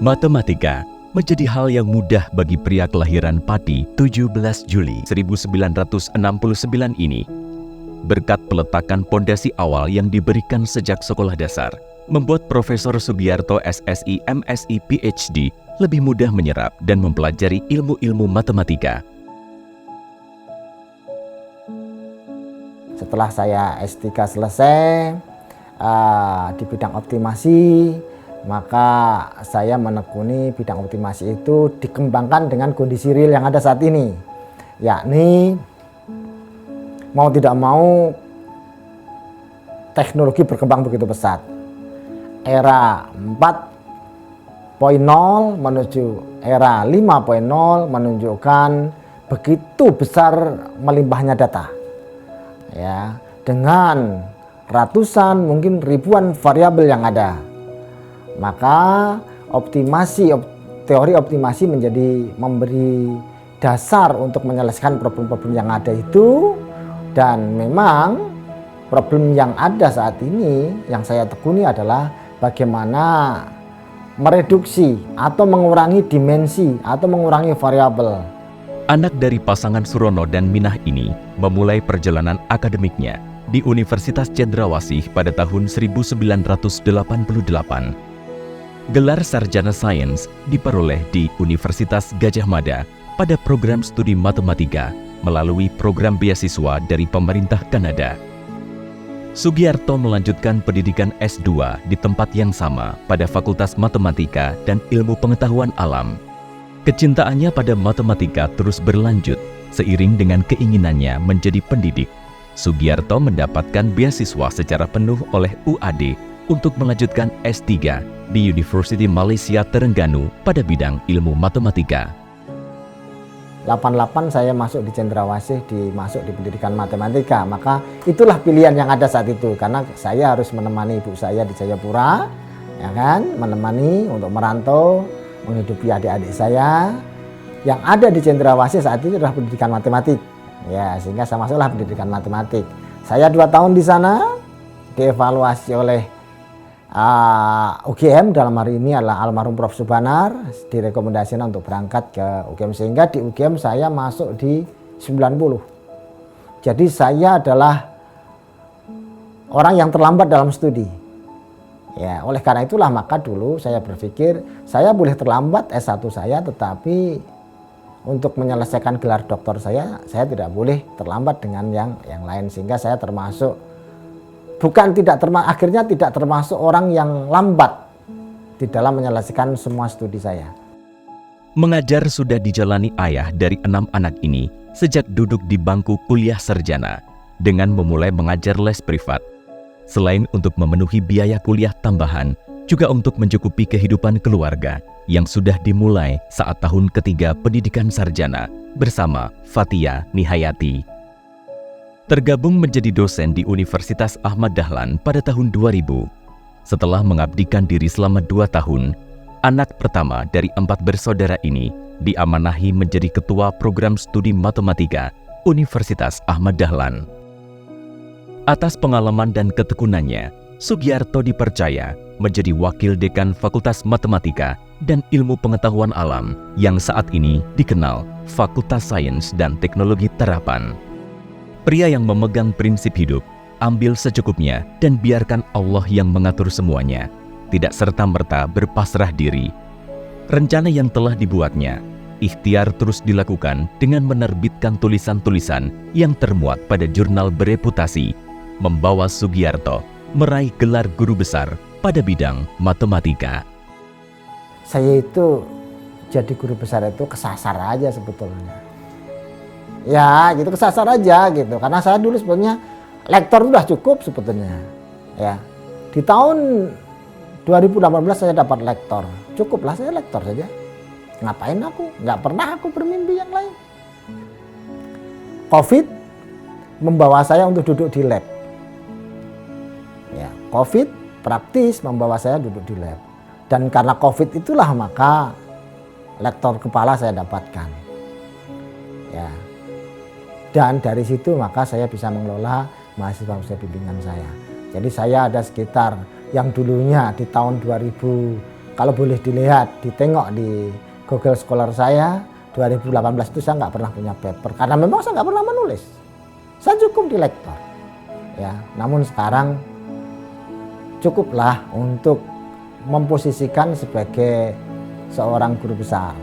Matematika menjadi hal yang mudah bagi pria kelahiran Pati 17 Juli 1969 ini. Berkat peletakan pondasi awal yang diberikan sejak sekolah dasar, membuat Profesor Sugiarto SSI MSI PhD lebih mudah menyerap dan mempelajari ilmu-ilmu matematika. Setelah saya S3 selesai di bidang optimasi, maka saya menekuni bidang optimasi itu dikembangkan dengan kondisi real yang ada saat ini, yakni mau tidak mau teknologi berkembang begitu pesat. Era 4.0 menuju era 5.0 menunjukkan begitu besar melimpahnya data, ya, dengan ratusan mungkin ribuan variabel yang ada. Maka teori optimasi memberi dasar untuk menyelesaikan problem-problem yang ada itu. Dan memang problem yang ada saat ini yang saya tekuni adalah bagaimana mereduksi atau mengurangi dimensi atau mengurangi variabel. Anak dari pasangan Surono dan Minah ini memulai perjalanan akademiknya di Universitas Cendrawasih pada tahun 1988. Gelar Sarjana Sains diperoleh di Universitas Gadjah Mada pada program studi matematika melalui program beasiswa dari pemerintah Kanada. Sugiarto melanjutkan pendidikan S2 di tempat yang sama pada Fakultas Matematika dan Ilmu Pengetahuan Alam. Kecintaannya pada matematika terus berlanjut seiring dengan keinginannya menjadi pendidik. Sugiarto mendapatkan beasiswa secara penuh oleh UAD untuk melanjutkan S3 di University Malaysia Terengganu pada bidang ilmu matematika. 88 saya masuk di Cendrawasih, masuk di pendidikan matematika. Maka itulah pilihan yang ada saat itu, karena saya harus menemani ibu saya di Jayapura, ya kan, menemani untuk merantau, menghidupi adik-adik saya. Yang ada di Cendrawasih saat itu adalah pendidikan matematik, ya, sehingga saya masuklah pendidikan matematik. Saya 2 tahun di sana, dievaluasi oleh UGM, dalam hari ini adalah almarhum Prof. Subanar, direkomendasikan untuk berangkat ke UGM, sehingga di UGM saya masuk di 90. Jadi saya adalah orang yang terlambat dalam studi. Ya, oleh karena itulah maka dulu saya berpikir saya boleh terlambat S1 saya, tetapi untuk menyelesaikan gelar doktor saya tidak boleh terlambat dengan yang lain, sehingga saya termasuk akhirnya tidak termasuk orang yang lambat di dalam menyelesaikan semua studi saya. Mengajar sudah dijalani ayah dari 6 anak ini sejak duduk di bangku kuliah sarjana dengan memulai mengajar les privat. Selain untuk memenuhi biaya kuliah tambahan, juga untuk mencukupi kehidupan keluarga yang sudah dimulai saat tahun ketiga pendidikan sarjana bersama Fatia Nihayati. Tergabung menjadi dosen di Universitas Ahmad Dahlan pada tahun 2000. Setelah mengabdikan diri selama 2 tahun, anak pertama dari 4 bersaudara ini diamanahi menjadi ketua program studi matematika Universitas Ahmad Dahlan. Atas pengalaman dan ketekunannya, Sugiarto dipercaya menjadi wakil dekan Fakultas Matematika dan Ilmu Pengetahuan Alam yang saat ini dikenal Fakultas Sains dan Teknologi Terapan. Pria yang memegang prinsip hidup, ambil secukupnya dan biarkan Allah yang mengatur semuanya, tidak serta-merta berpasrah diri. Rencana yang telah dibuatnya, ikhtiar terus dilakukan dengan menerbitkan tulisan-tulisan yang termuat pada jurnal bereputasi, membawa Sugiarto meraih gelar guru besar pada bidang matematika. Saya itu jadi guru besar itu kesasar aja sebetulnya. Ya gitu, kesasar aja gitu, karena saya dulu sebetulnya lektor udah cukup sebetulnya, ya. Di tahun 2018 saya dapat lektor, cukuplah saya lektor saja. Ngapain aku? Nggak pernah aku bermimpi yang lain. COVID membawa saya untuk duduk di lab, ya. COVID praktis membawa saya duduk di lab, dan karena COVID itulah maka lektor kepala saya dapatkan, ya. Dan dari situ maka saya bisa mengelola mahasiswa bimbingan saya. Jadi saya ada sekitar yang dulunya di tahun 2019 kalau boleh dilihat, ditengok di Google Scholar saya, 2018 itu saya nggak pernah punya paper karena memang saya nggak pernah menulis. Saya cukup di lektor. Ya, namun sekarang cukuplah untuk memposisikan sebagai seorang guru besar.